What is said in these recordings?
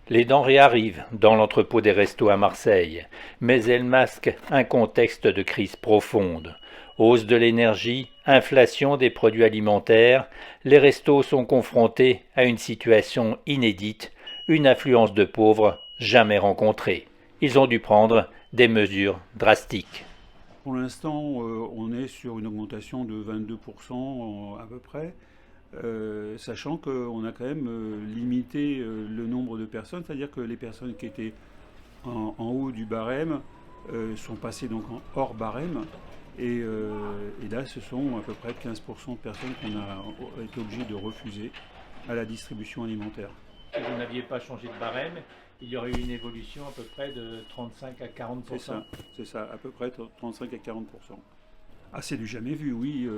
Les denrées arrivent dans l'entrepôt des restos à Marseille, mais elles masquent un contexte de crise profonde. Hausse de l'énergie, inflation des produits alimentaires, les restos sont confrontés à une situation inédite, une affluence de pauvres jamais rencontrée. Ils ont dû prendre des mesures drastiques. Pour l'instant, on est sur une augmentation de 22% à peu près, sachant qu'on a quand même limité le nombre de personnes, c'est-à-dire que les personnes qui étaient en haut du barème sont passées donc en hors barème. Et là, ce sont à peu près 15% de personnes qu'on a été obligé de refuser à la distribution alimentaire. Si vous n'aviez pas changé de barème, il y aurait eu une évolution à peu près de 35 à C'est 40%. ça, c'est ça, à peu près 35 à 40%. Ah, c'est du jamais vu, oui.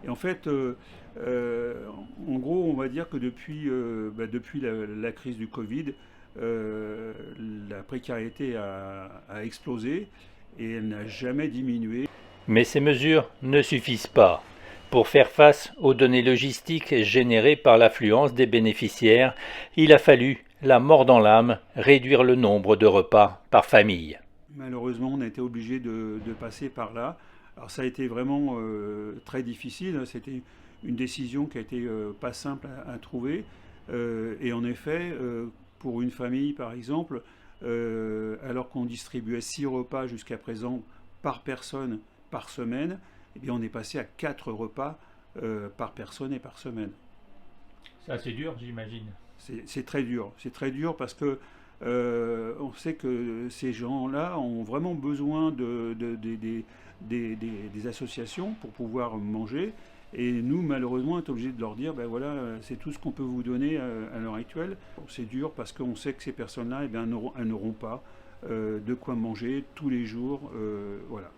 Et en fait, en gros, on va dire que depuis la crise du Covid, euh, la précarité a explosé et elle n'a jamais diminué. Mais ces mesures ne suffisent pas. Pour faire face aux données logistiques générées par l'affluence des bénéficiaires, il a fallu, la mort dans l'âme, réduire le nombre de repas par famille. Malheureusement, on a été obligé de passer par là. Alors ça a été vraiment très difficile. C'était une décision qui a été pas simple à trouver. Et en effet, pour une famille, par exemple, alors qu'on distribuait 6 repas jusqu'à présent par personne par semaine, eh bien on est passé à 4 repas par personne et par semaine. C'est assez dur, j'imagine. C'est très dur. C'est très dur parce que on sait que ces gens-là ont vraiment besoin des associations pour pouvoir manger. Et nous, malheureusement, on est obligé de leur dire, ben voilà, c'est tout ce qu'on peut vous donner à l'heure actuelle. C'est dur parce qu'on sait que ces personnes-là, eh bien, elles n'auront pas de quoi manger tous les jours. Voilà.